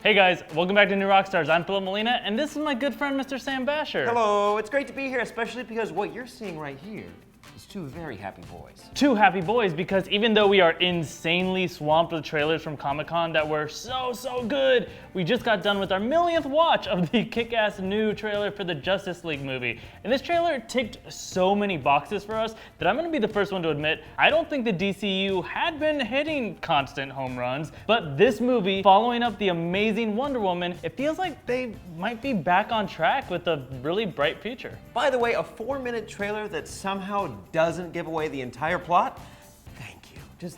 Hey guys, welcome back to New Rockstars. I'm Wilhelmina, and this is my good friend, Mr. Sam Basher. Hello, it's great to be here, especially because what you're seeing right here is two very happy boys. Two happy boys because even though we are insanely swamped with trailers from Comic-Con that were so good, we just got done with our millionth watch of the kick-ass new trailer for the Justice League movie. And this trailer ticked so many boxes for us that I'm gonna be the first one to admit, I don't think the DCU had been hitting constant home runs, but this movie, following up the amazing Wonder Woman, it feels like they might be back on track with a really bright future. By the way, a 4-minute trailer that somehow doesn't give away the entire plot? Thank you. Just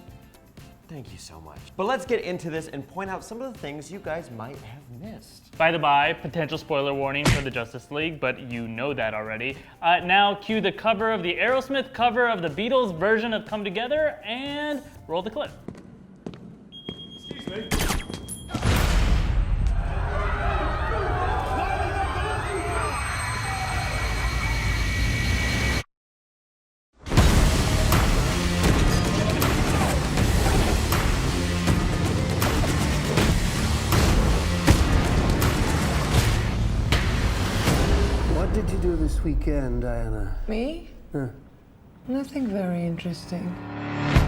thank you so much. But let's get into this and point out some of the things you guys might have missed. By the by, potential spoiler warning for the Justice League, but you know that already. Now cue the cover of the Aerosmith cover of the Beatles version of Come Together and roll the clip. Excuse me. What did you do this weekend, Diana? Me? Nothing very interesting.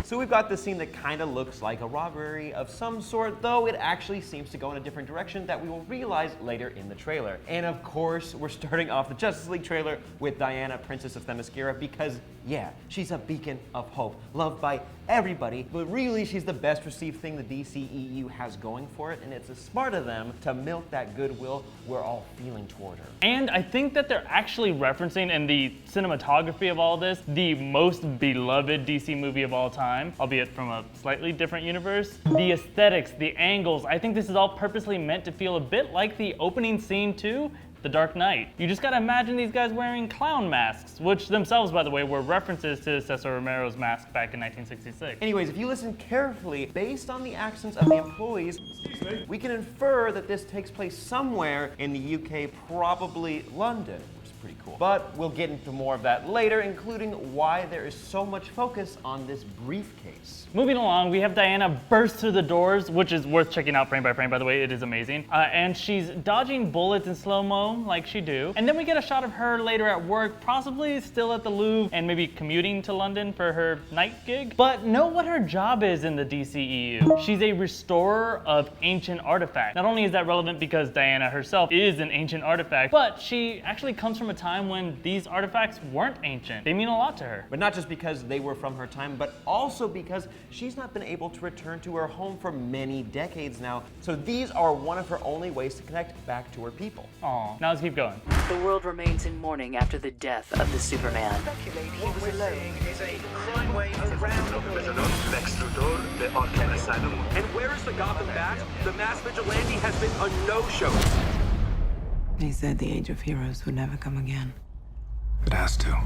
So we've got this scene that kind of looks like a robbery of some sort, though it actually seems to go in a different direction that we will realize later in the trailer. And of course, we're starting off the Justice League trailer with Diana, Princess of Themyscira, because yeah, she's a beacon of hope, loved by everybody, but really she's the best received thing the DCEU has going for it, and it's smart of them to milk that goodwill we're all feeling toward her. And I think that they're actually referencing in the cinematography of all this, the most beloved DC movie of all time, albeit from a slightly different universe. The aesthetics, the angles, I think this is all purposely meant to feel a bit like the opening scene to The Dark Knight. You just gotta imagine these guys wearing clown masks, which themselves, by the way, were references to Cesar Romero's mask back in 1966. Anyways, if you listen carefully, based on the accents of the employees, we can infer that this takes place somewhere in the UK, probably London. Pretty cool. But we'll get into more of that later, including why there is so much focus on this briefcase. Moving along, we have Diana burst through the doors, which is worth checking out frame by frame, by the way, it is amazing. And she's dodging bullets in slow-mo, like she do. And then we get a shot of her later at work, possibly still at the Louvre, and maybe commuting to London for her night gig. But know what her job is in the DCEU. She's a restorer of ancient artifacts. Not only is that relevant because Diana herself is an ancient artifact, but she actually comes from a time when these artifacts weren't ancient. They mean a lot to her. But not just because they were from her time, but also because she's not been able to return to her home for many decades now. So these are one of her only ways to connect back to her people. Aw, now let's keep going. The world remains in mourning after the death of the Superman. What we're seeing is a crime wave around the building. Lex Luthor, the Arkham Asylum. And where is the Gotham Bat? The mass vigilante has been a no-show. He said the age of heroes would never come again. It has to.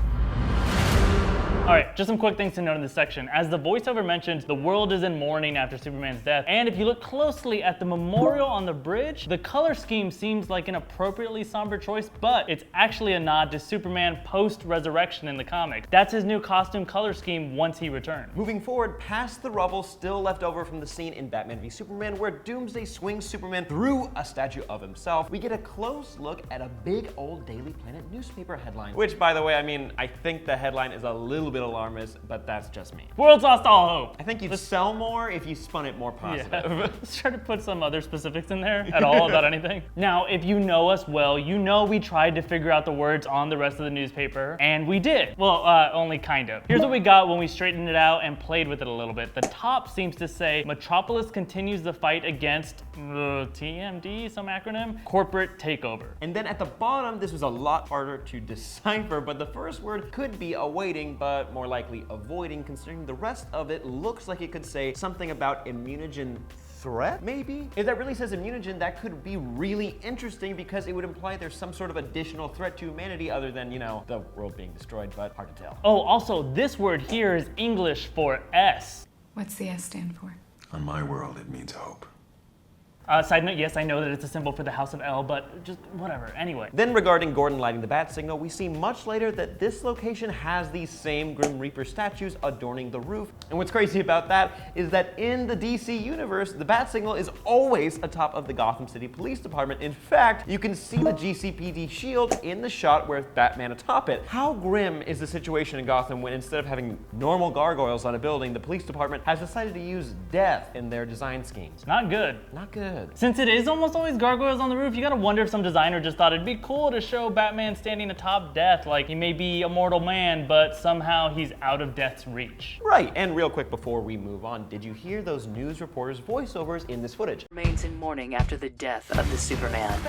All right, just some quick things to note in this section. As the voiceover mentioned, the world is in mourning after Superman's death. And if you look closely at the memorial on the bridge, the color scheme seems like an appropriately somber choice, but it's actually a nod to Superman post-resurrection in the comic. That's his new costume color scheme once he returned. Moving forward, past the rubble still left over from the scene in Batman v Superman where Doomsday swings Superman through a statue of himself, we get a close look at a big old Daily Planet newspaper headline. Which, by the way, I think the headline is a little bit alarmist, but that's just me. World's lost all hope. I think you'd sell more if you spun it more positive. Yeah. Let's try to put some other specifics in there at all about anything. Now, if you know us well, you know we tried to figure out the words on the rest of the newspaper, and we did. Well, only kind of. Here's what we got when we straightened it out and played with it a little bit. The top seems to say, Metropolis continues the fight against TMD, some acronym, corporate takeover. And then at the bottom, this was a lot harder to decipher, but the first word could be awaiting, but more likely avoiding, considering the rest of it looks like it could say something about immunogen threat, maybe? If that really says immunogen, that could be really interesting because it would imply there's some sort of additional threat to humanity other than, you know, the world being destroyed, but hard to tell. Oh, also, this word here is English for S. What's the S stand for? On my world, it means hope. Side note, yes, I know that it's a symbol for the House of El, but just whatever. Anyway. Then regarding Gordon lighting the bat signal, we see much later that this location has these same Grim Reaper statues adorning the roof. And what's crazy about that is that in the DC universe, the bat signal is always atop of the Gotham City Police Department. In fact, you can see the GCPD shield in the shot with Batman atop it. How grim is the situation in Gotham when instead of having normal gargoyles on a building, the police department has decided to use death in their design schemes? Not good. Not good. Since it is almost always gargoyles on the roof, you gotta wonder if some designer just thought it'd be cool to show Batman standing atop death, like he may be a mortal man, but somehow he's out of death's reach. Right, and real quick before we move on, did you hear those news reporters' voiceovers in this footage? Remains in mourning after the death of the Superman.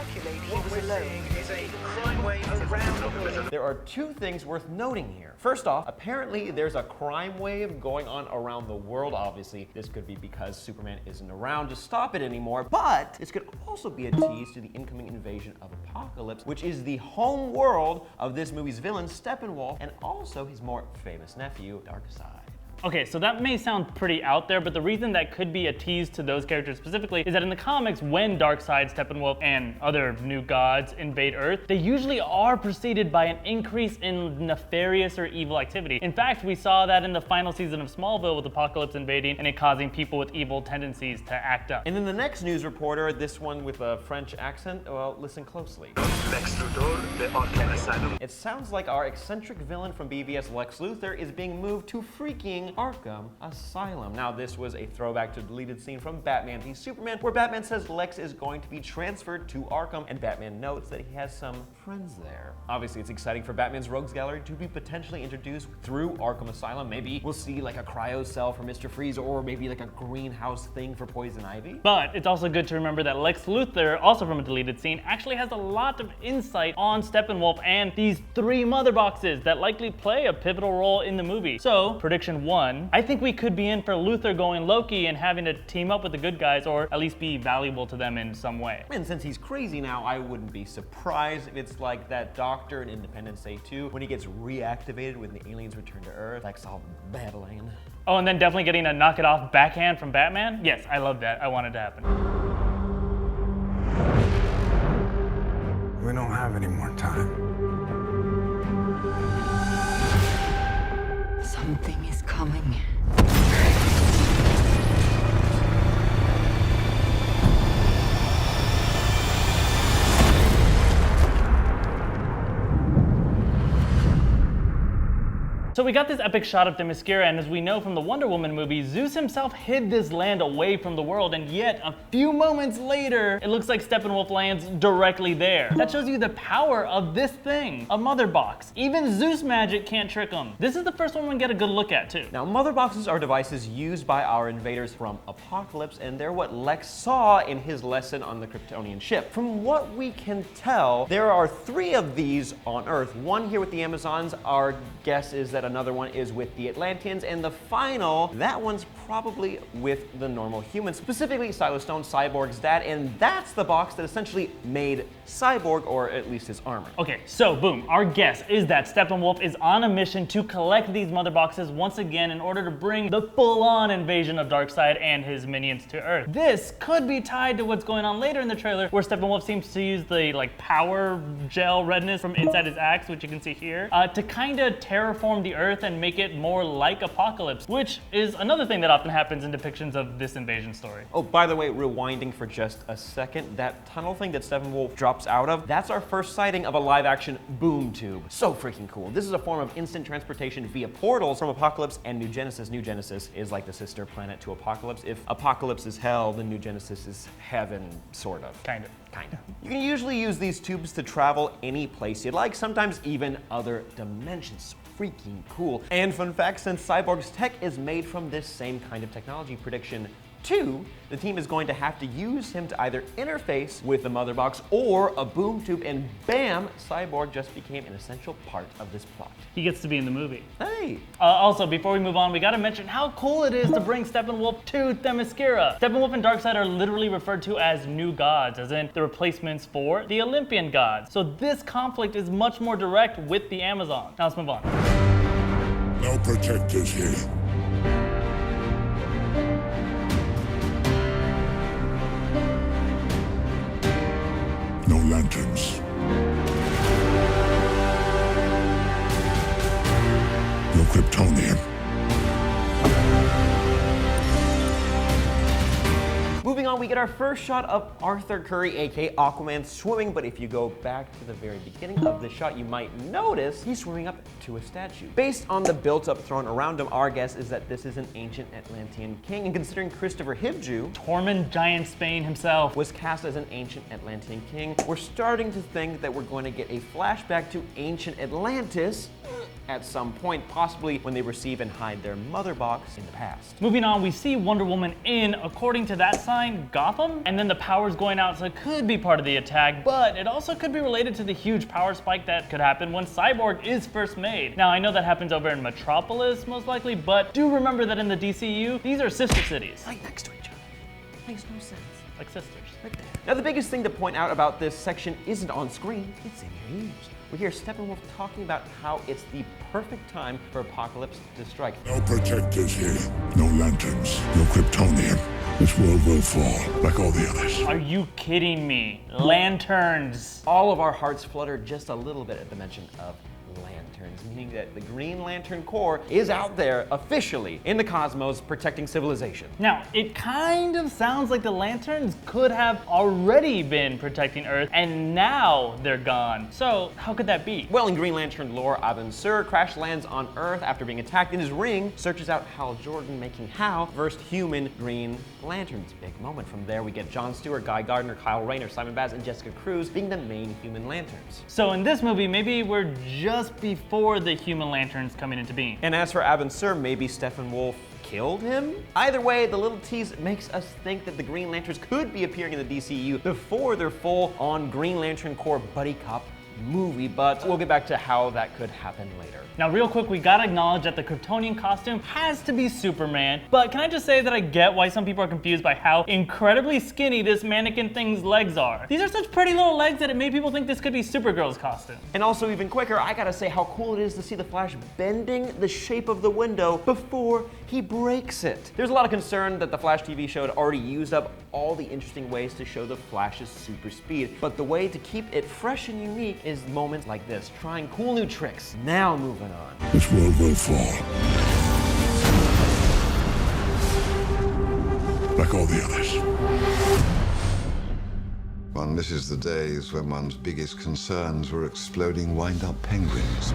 There are two things worth noting here. First off, apparently there's a crime wave going on around the world. Obviously, this could be because Superman isn't around to stop it anymore, but this could also be a tease to the incoming invasion of Apokolips, which is the home world of this movie's villain, Steppenwolf, and also his more famous nephew, Darkseid. Okay, so that may sound pretty out there, but the reason that could be a tease to those characters specifically is that in the comics, when Darkseid, Steppenwolf, and other new gods invade Earth, they usually are preceded by an increase in nefarious or evil activity. In fact, we saw that in the final season of Smallville with Apokolips invading and it causing people with evil tendencies to act up. And then the next news reporter, this one with a French accent, well, listen closely. Lex Luthor, the Arkham Asylum. It sounds like our eccentric villain from BVS, Lex Luthor, is being moved to freaking Arkham Asylum. Now, this was a throwback to a deleted scene from Batman v Superman, where Batman says Lex is going to be transferred to Arkham, and Batman notes that he has some friends there. Obviously, it's exciting for Batman's Rogues Gallery to be potentially introduced through Arkham Asylum. Maybe we'll see like a cryo cell for Mr. Freeze, or maybe like a greenhouse thing for Poison Ivy. But it's also good to remember that Lex Luthor, also from a deleted scene, actually has a lot of insight on Steppenwolf and these 3 mother boxes that likely play a pivotal role in the movie. So, prediction 1, I think we could be in for Luthor going Loki and having to team up with the good guys, or at least be valuable to them in some way. And since he's crazy now, I wouldn't be surprised if it's like that doctor in Independence Day 2 when he gets reactivated when the aliens return to Earth, like Saul Babylon. Oh, and then definitely getting a knock it off backhand from Batman? Yes, I love that. I want it to happen. We don't have any more time. Something is coming. So we got this epic shot of Themyscira, and as we know from the Wonder Woman movie, Zeus himself hid this land away from the world, and yet a few moments later, it looks like Steppenwolf lands directly there. That shows you the power of this thing, a mother box. Even Zeus magic can't trick him. This is the first one we get a good look at too. Now, mother boxes are devices used by our invaders from Apokolips, and they're what Lex saw in his lesson on the Kryptonian ship. From what we can tell, there are 3 of these on Earth. One here with the Amazons. Our guess is that another one is with the Atlanteans, and the final, that one's probably with the normal humans, specifically Silo Stone, Cyborg's dad, and that's the box that essentially made Cyborg, or at least his armor. Okay, so boom, our guess is that Steppenwolf is on a mission to collect these mother boxes once again in order to bring the full-on invasion of Darkseid and his minions to Earth. This could be tied to what's going on later in the trailer, where Steppenwolf seems to use the power gel redness from inside his axe, which you can see here, to kind of terraform the Earth and make it more like Apokolips, which is another thing that often happens in depictions of this invasion story. Oh, by the way, rewinding for just a second, that tunnel thing that Steppenwolf drops out of, that's our first sighting of a live-action boom tube. So freaking cool. This is a form of instant transportation via portals from Apokolips and New Genesis. New Genesis is like the sister planet to Apokolips. If Apokolips is hell, then New Genesis is heaven, sort of. Kind of. You can usually use these tubes to travel any place you'd like, sometimes even other dimensions. Freaking cool. And fun fact, since Cyborg's tech is made from this same kind of technology, prediction 2, the team is going to have to use him to either interface with the mother box or a boom tube, and bam, Cyborg just became an essential part of this plot. He gets to be in the movie. Hey! Also, before we move on, we gotta mention how cool it is to bring Steppenwolf to Themyscira. Steppenwolf and Darkseid are literally referred to as new gods, as in the replacements for the Olympian gods. So this conflict is much more direct with the Amazon. Now let's move on. No protectors here. lanterns. You're Kryptonian. Moving on, we get our first shot of Arthur Curry, aka Aquaman, swimming, but if you go back to the very beginning of the shot, you might notice he's swimming up to a statue. Based on the built-up throne around him, our guess is that this is an ancient Atlantean king, and considering Christopher Hivju, Tormund Giant Spain himself, was cast as an ancient Atlantean king, we're starting to think that we're going to get a flashback to ancient Atlantis at some point, possibly when they receive and hide their mother box in the past. Moving on, we see Wonder Woman in, according to that sign, Gotham, and then the power's going out, so it could be part of the attack, but it also could be related to the huge power spike that could happen when Cyborg is first made. Now, I know that happens over in Metropolis, most likely, but do remember that in the DCU, these are sister cities. Right next to each other. Makes no sense. Like sisters. Right there. Now, the biggest thing to point out about this section isn't on screen, it's in your ears. We hear Steppenwolf talking about how it's the perfect time for Apocalypse to strike. No protectors here. No lanterns. You're Kryptonian. This world will fall, like all the others. Are you kidding me? Lanterns. All of our hearts flutter just a little bit at the mention of lanterns, meaning that the Green Lantern Corps is out there officially in the cosmos protecting civilization. Now, it kind of sounds like the lanterns could have already been protecting Earth, and now they're gone. So, how could that be? Well, in Green Lantern lore, Abin Sur crash lands on Earth after being attacked in his ring, searches out Hal Jordan, making Hal first human Green Lanterns. Big moment. From there, we get Jon Stewart, Guy Gardner, Kyle Rayner, Simon Baz, and Jessica Cruz being the main human lanterns. So in this movie, maybe we're just before the human lanterns coming into being. And as for Abin Sur, maybe Steppenwolf killed him? Either way, the little tease makes us think that the Green Lanterns could be appearing in the DCU before their full-on Green Lantern Corps buddy cop movie, but we'll get back to how that could happen later. Now, real quick, we gotta acknowledge that the Kryptonian costume has to be Superman, but can I just say that I get why some people are confused by how incredibly skinny this mannequin thing's legs are. These are such pretty little legs that it made people think this could be Supergirl's costume. And also even quicker, I gotta say how cool it is to see the Flash bending the shape of the window before he breaks it. There's a lot of concern that the Flash TV show had already used up all the interesting ways to show the Flash's super speed, but the way to keep it fresh and unique is moments like this, trying cool new tricks. Now moving on. This world will fall, like all the others. One misses the days when one's biggest concerns were exploding wind-up penguins.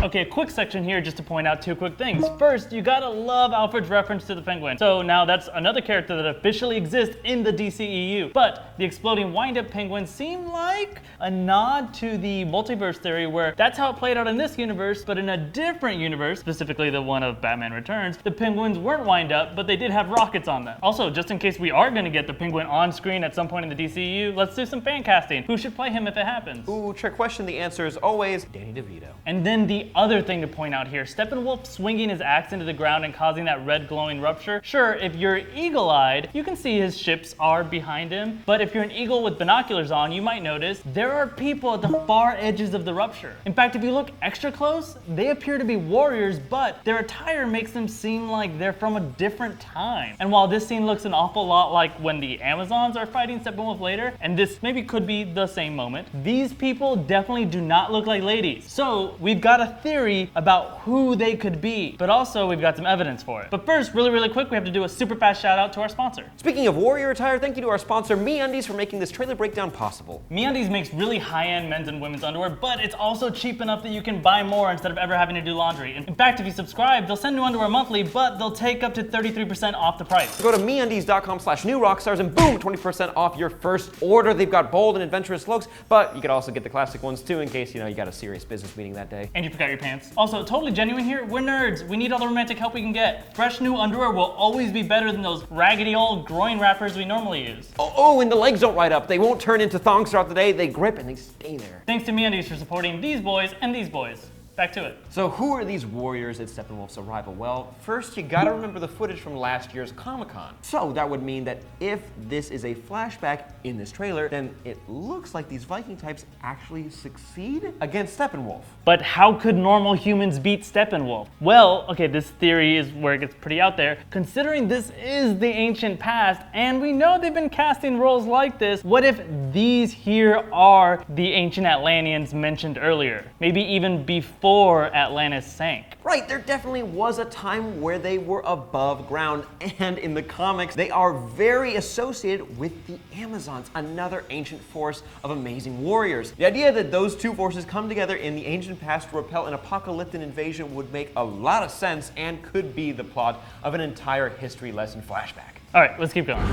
Okay, a quick section here just to point out two quick things. First, you gotta love Alfred's reference to the Penguin. So now that's another character that officially exists in the DCEU. But the exploding wind-up penguins seem like a nod to the multiverse theory where that's how it played out in this universe, but in a different universe, specifically the one of Batman Returns, the penguins weren't wind-up, but they did have rockets on them. Also, just in case we are gonna get the Penguin on screen at some point in the DCEU, let's do some fan casting. Who should play him if it happens? Ooh, trick question. The answer is always Danny DeVito. And then the other thing to point out here, Steppenwolf swinging his axe into the ground and causing that red glowing rupture. Sure, if you're eagle-eyed, you can see his ships are behind him, but if you're an eagle with binoculars on, you might notice there are people at the far edges of the rupture. In fact, if you look extra close, they appear to be warriors, but their attire makes them seem like they're from a different time. And while this scene looks an awful lot like when the Amazons are fighting Steppenwolf later, and this maybe could be the same moment, these people definitely do not look like ladies. So we've got a theory about who they could be, but also we've got some evidence for it. But first, really quick, we have to do a super fast shout out to our sponsor. Speaking of warrior attire, thank you to our sponsor MeUndies for making this trailer breakdown possible. MeUndies makes really high-end men's and women's underwear, but it's also cheap enough that you can buy more instead of ever having to do laundry. In fact, if you subscribe, they'll send new underwear monthly, but they'll take up to 33% off the price. So go to MeUndies.com/newrockstars and boom, 20% off your first order. They've got bold and adventurous looks, but you could also get the classic ones too in case, you got a serious business meeting that day. And you forgot your pants. Also, totally genuine here, we're nerds. We need all the romantic help we can get. Fresh new underwear will always be better than those raggedy old groin wrappers we normally use. Oh, and the legs don't ride up. They won't turn into thongs throughout the day. They grip and they stay there. Thanks to MeUndies for supporting these boys and these boys. back to it. So who are these warriors at Steppenwolf's arrival? Well, first you gotta remember the footage from last year's Comic-Con. So that would mean that if this is a flashback in this trailer, then it looks like these Viking types actually succeed against Steppenwolf. But how could normal humans beat Steppenwolf? Well, okay, this theory is where it gets pretty out there. Considering this is the ancient past, and we know they've been casting roles like this, what if these here are the ancient Atlanteans mentioned earlier? Maybe even before Atlantis sank. Right, there definitely was a time where they were above ground, and in the comics, they are very associated with the Amazons, another ancient force of amazing warriors. The idea that those two forces come together in the ancient past to repel an apocalyptic invasion would make a lot of sense and could be the plot of an entire history lesson flashback. All right, let's keep going.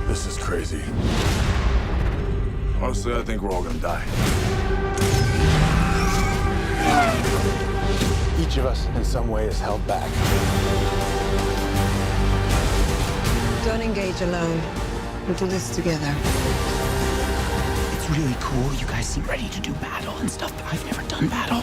This is crazy. Honestly, I think we're all gonna die. Each of us, in some way, is held back. Don't engage alone. We'll do this together. It's really cool. You guys seem ready to do battle and stuff, but I've never done battle.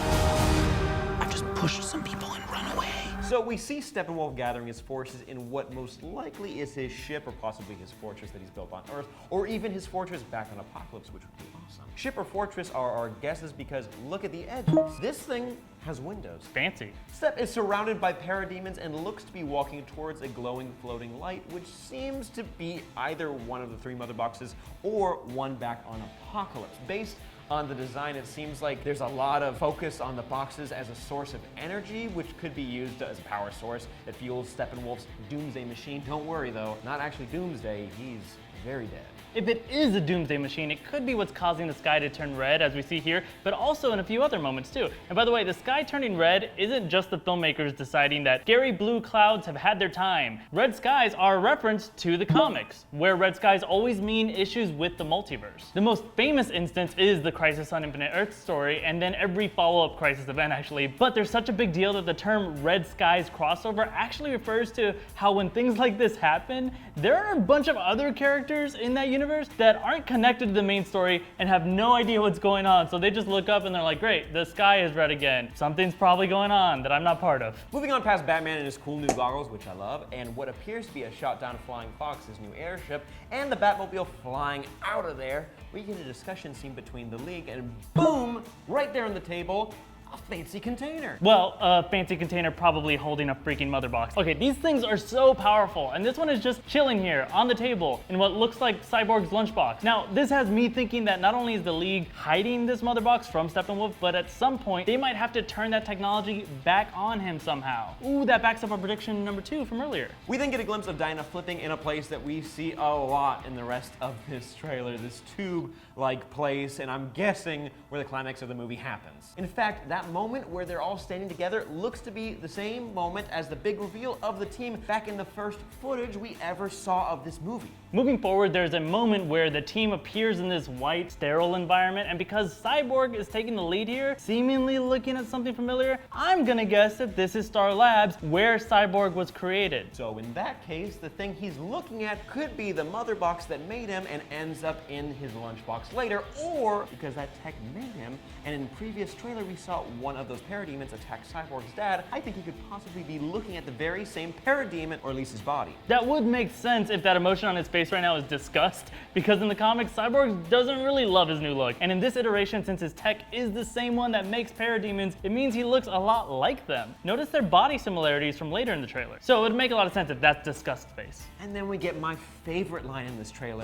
I've just pushed some people and run away. So we see Steppenwolf gathering his forces in what most likely is his ship, or possibly his fortress that he's built on Earth, or even his fortress back on Apokolips, which would be awesome. Ship or fortress are our guesses because look at the edges. This thing has windows. Fancy. Stepp is surrounded by parademons and looks to be walking towards a glowing floating light, which seems to be either one of the three mother boxes or one back on Apokolips. Based on the design, it seems like there's a lot of focus on the boxes as a source of energy, which could be used as a power source that fuels Steppenwolf's Doomsday Machine. Don't worry though, not actually Doomsday, he's very dead. If it is a Doomsday Machine, it could be what's causing the sky to turn red, as we see here, but also in a few other moments too. And by the way, the sky turning red isn't just the filmmakers deciding that scary blue clouds have had their time. Red skies are a reference to the comics, where red skies always mean issues with the multiverse. The most famous instance is the Crisis on Infinite Earth story, and then every follow-up Crisis event actually, but there's such a big deal that the term red skies crossover actually refers to how when things like this happen, there are a bunch of other characters in that universe that aren't connected to the main story and have no idea what's going on, so they just look up and they're like, great, the sky is red again. Something's probably going on that I'm not part of. Moving on past Batman and his cool new goggles, which I love, and what appears to be a shot down Flying Fox's new airship, and the Batmobile flying out of there, we get a discussion scene between the League, and boom, right there on the table, a fancy container. Well, a fancy container probably holding a freaking mother box. Okay, these things are so powerful, and this one is just chilling here on the table in what looks like Cyborg's lunchbox. Now, this has me thinking that not only is the League hiding this mother box from Steppenwolf, but at some point, they might have to turn that technology back on him somehow. Ooh, that backs up our prediction number 2 from earlier. We then get a glimpse of Diana flipping in a place that we see a lot in the rest of this trailer, this tube-like place, and I'm guessing where the climax of the movie happens. In fact, that moment where they're all standing together looks to be the same moment as the big reveal of the team back in the first footage we ever saw of this movie. Moving forward, there's a moment where the team appears in this white, sterile environment, and because Cyborg is taking the lead here, seemingly looking at something familiar, I'm gonna guess that this is Star Labs, where Cyborg was created. So in that case, the thing he's looking at could be the mother box that made him and ends up in his lunchbox later, or because that tech made him, and in the previous trailer we saw one of those parademons attack Cyborg's dad, I think he could possibly be looking at the very same parademon, or at least his body. That would make sense if that emotion on his face right now is disgust, because in the comics, Cyborg doesn't really love his new look. And in this iteration, since his tech is the same one that makes parademons, it means he looks a lot like them. Notice their body similarities from later in the trailer. So it would make a lot of sense if that's disgust face. And then we get my favorite line in this trailer.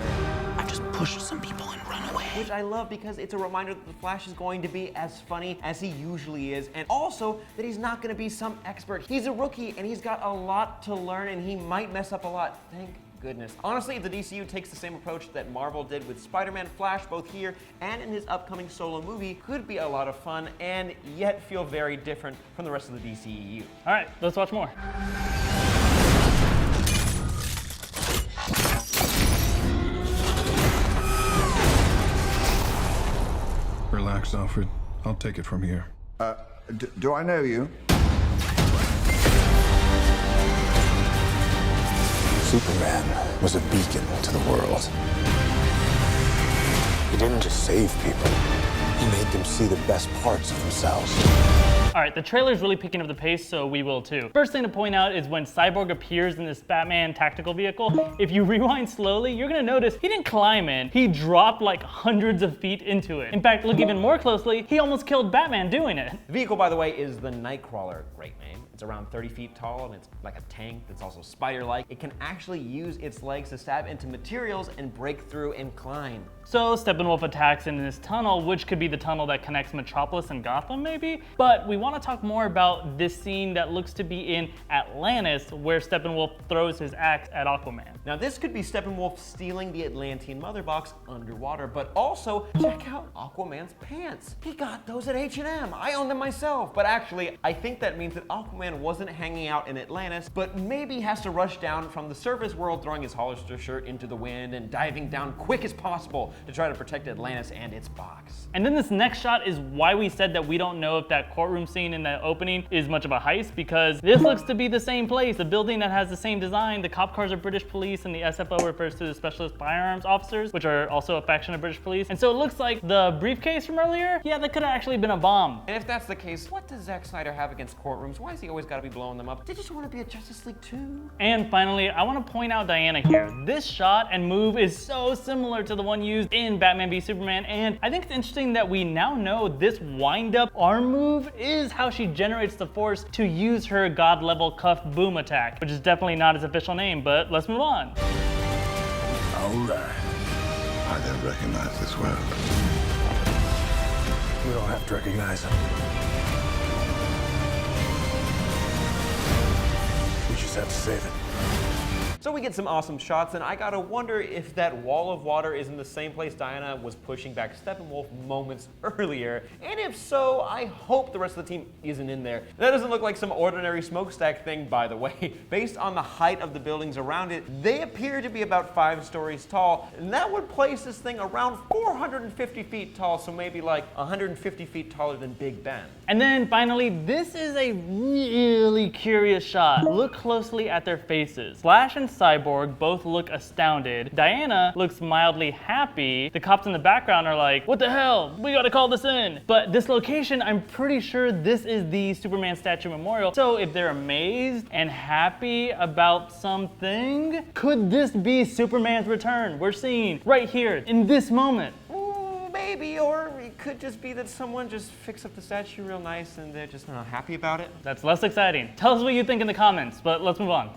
I've just pushed some people and run away. Which I love because it's a reminder that the Flash is going to be as funny as he usually is, and also that he's not going to be some expert. He's a rookie and he's got a lot to learn and he might mess up a lot. Thank goodness. Honestly, if the DCU takes the same approach that Marvel did with Spider-Man, Flash, both here and in his upcoming solo movie, could be a lot of fun and yet feel very different from the rest of the DCEU. All right, let's watch more. Relax, Alfred. I'll take it from here. Do I know you? Superman was a beacon to the world. He didn't just save people. He made them see the best parts of themselves. All right, the trailer's really picking up the pace, so we will too. First thing to point out is when Cyborg appears in this Batman tactical vehicle, if you rewind slowly, you're gonna notice he didn't climb in, he dropped like hundreds of feet into it. In fact, look even more closely, he almost killed Batman doing it. The vehicle, by the way, is the Nightcrawler. Great name. It's around 30 feet tall and it's like a tank that's also spider-like. It can actually use its legs to stab into materials and break through and climb. So Steppenwolf attacks in this tunnel, which could be the tunnel that connects Metropolis and Gotham maybe? But we want to talk more about this scene that looks to be in Atlantis, where Steppenwolf throws his axe at Aquaman. Now this could be Steppenwolf stealing the Atlantean mother box underwater, but also check out Aquaman's pants. He got those at H&M. I own them myself. But actually, I think that means that Aquaman wasn't hanging out in Atlantis, but maybe has to rush down from the surface world, throwing his Hollister shirt into the wind and diving down quick as possible to try to protect Atlantis and its box. And then this next shot is why we said that we don't know if that courtroom scene in the opening is much of a heist, because this looks to be the same place, the building that has the same design. The cop cars are British police and the SFO refers to the Specialist Firearms Officers, which are also a faction of British police. And so it looks like the briefcase from earlier, yeah, that could have actually been a bomb. And if that's the case, what does Zack Snyder have against courtrooms? Why has he always got to be blowing them up? They just want to be a Justice League 2. And finally, I want to point out Diana here. This shot and move is so similar to the one used in Batman v Superman, and I think it's interesting that we now know this wind-up arm move is how she generates the force to use her god-level cuff boom attack, which is definitely not his official name, but let's move on. All right. I don't recognize this world. We don't have to recognize him. We just have to save it. So we get some awesome shots, and I gotta wonder if that wall of water is in the same place Diana was pushing back Steppenwolf moments earlier. And if so, I hope the rest of the team isn't in there. That doesn't look like some ordinary smokestack thing, by the way. Based on the height of the buildings around it, they appear to be about 5 stories tall, and that would place this thing around 450 feet tall, so maybe like 150 feet taller than Big Ben. And then finally, this is a really curious shot. Look closely at their faces. Flash and Cyborg both look astounded. Diana looks mildly happy. The cops in the background are like, what the hell? We gotta call this in. But this location, I'm pretty sure this is the Superman statue memorial. So if they're amazed and happy about something, could this be Superman's return? We're seeing right here in this moment. Maybe, or it could just be that someone just fixed up the statue real nice and they're just not happy about it. That's less exciting. Tell us what you think in the comments, but let's move on.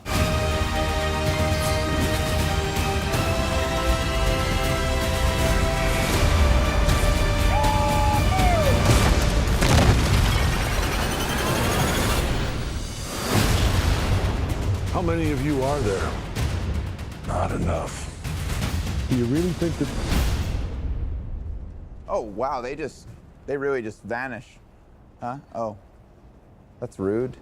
How many of you are there? Not enough. Do you really think that... Oh, wow, they really just vanish. Huh? Oh, that's rude.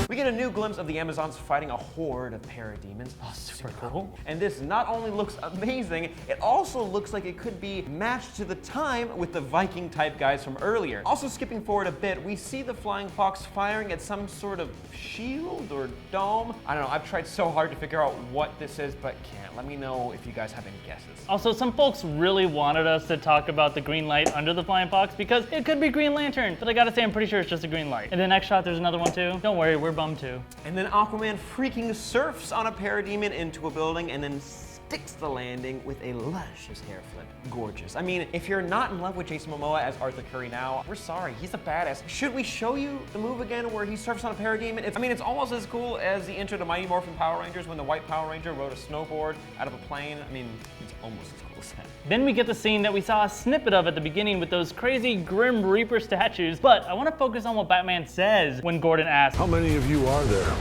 We get a new glimpse of the Amazons fighting a horde of parademons. Oh, super cool. And this not only looks amazing, it also looks like it could be matched to the time with the Viking type guys from earlier. Also skipping forward a bit, we see the Flying Fox firing at some sort of shield or dome. I don't know, I've tried so hard to figure out what this is, but can't. Let me know if you guys have any guesses. Also, some folks really wanted us to talk about the green light under the Flying Fox because it could be Green Lantern, but I gotta say I'm pretty sure it's just a green light. In the next shot, there's another one too. Don't worry, we're bummed too. And then Aquaman freaking surfs on a parademon into a building and then sticks the landing with a luscious hair flip. Gorgeous. I mean, if you're not in love with Jason Momoa as Arthur Curry now, we're sorry, he's a badass. Should we show you the move again where he surfs on a parademon? It's almost as cool as the intro to Mighty Morphin Power Rangers when the white Power Ranger rode a snowboard out of a plane. It's almost as cool as that. Then we get the scene that we saw a snippet of at the beginning with those crazy Grim Reaper statues, but I want to focus on what Batman says when Gordon asks, How many of you are there?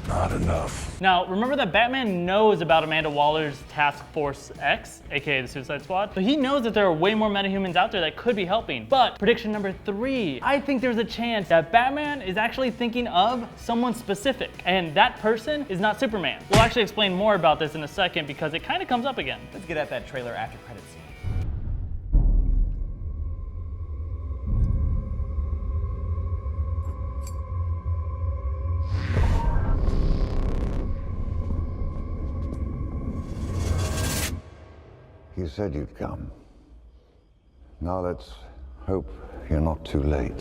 Not enough. Now, remember that Batman knows about Amanda Waller's Task Force X, aka the Suicide Squad, so he knows that there are way more metahumans out there that could be helping. But prediction number 3, I think there's a chance that Batman is actually thinking of someone specific, and that person is not Superman. We'll actually explain more about this in a second because it kind of comes up again. Let's get at that trailer after credits scene. You said you'd come. Now let's hope you're not too late.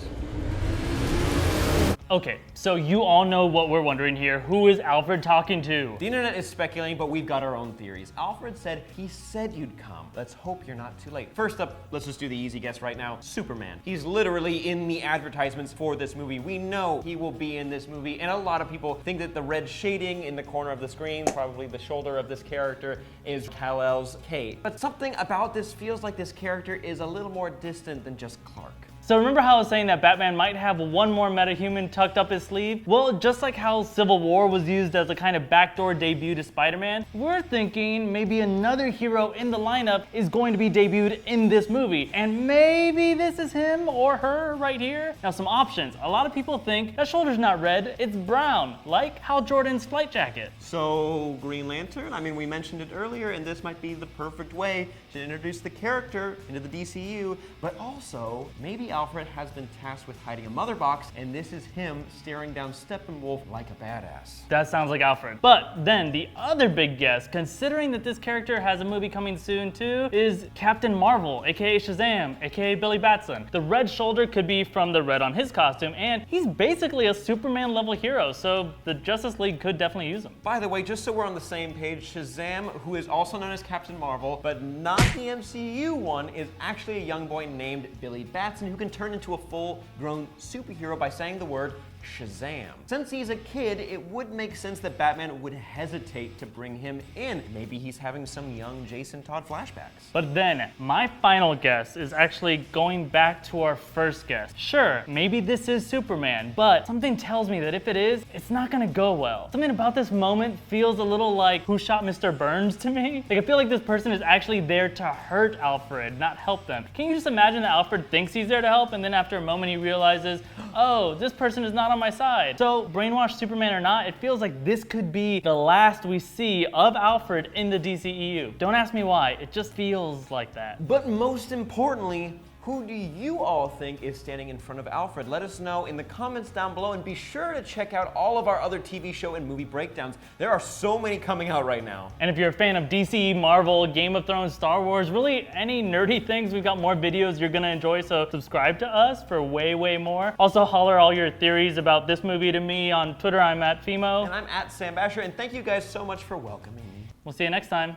Okay, so you all know what we're wondering here. Who is Alfred talking to? The internet is speculating, but we've got our own theories. Alfred said he said you'd come. Let's hope you're not too late. First up, let's just do the easy guess right now. Superman. He's literally in the advertisements for this movie. We know he will be in this movie, and a lot of people think that the red shading in the corner of the screen, probably the shoulder of this character, is Kal-El's Kate. But something about this feels like this character is a little more distant than just Clark. So remember how I was saying that Batman might have one more metahuman tucked up his sleeve? Well, just like how Civil War was used as a kind of backdoor debut to Spider-Man, we're thinking maybe another hero in the lineup is going to be debuted in this movie. And maybe this is him or her right here. Now some options. A lot of people think that shoulder's not red, it's brown, like Hal Jordan's flight jacket. So Green Lantern, I mean, we mentioned it earlier, and this might be the perfect way to introduce the character into the DCU, but also maybe Alfred has been tasked with hiding a mother box, and this is him staring down Steppenwolf like a badass. That sounds like Alfred. But then the other big guess, considering that this character has a movie coming soon too, is Captain Marvel, aka Shazam, aka Billy Batson. The red shoulder could be from the red on his costume, and he's basically a Superman level hero, so the Justice League could definitely use him. By the way, just so we're on the same page, Shazam, who is also known as Captain Marvel, but not the MCU one, is actually a young boy named Billy Batson who can turn into a full-grown superhero by saying the word Shazam. Since he's a kid, it would make sense that Batman would hesitate to bring him in. Maybe he's having some young Jason Todd flashbacks. But then, my final guess is actually going back to our first guess. Sure, maybe this is Superman, but something tells me that if it is, it's not gonna go well. Something about this moment feels a little like Who Shot Mr. Burns to me. Like, I feel like this person is actually there to hurt Alfred, not help them. Can you just imagine that Alfred thinks he's there to help, and then after a moment he realizes, oh, this person is not on my side. So brainwashed Superman or not, it feels like this could be the last we see of Alfred in the DCEU. Don't ask me why, it just feels like that. But most importantly, who do you all think is standing in front of Alfred? Let us know in the comments down below, and be sure to check out all of our other TV show and movie breakdowns. There are so many coming out right now. And if you're a fan of DC, Marvel, Game of Thrones, Star Wars, really any nerdy things, we've got more videos you're gonna enjoy, so subscribe to us for way more. Also holler all your theories about this movie to me on Twitter. I'm at Fimo. And I'm at Sam Basher, and thank you guys so much for welcoming me. We'll see you next time.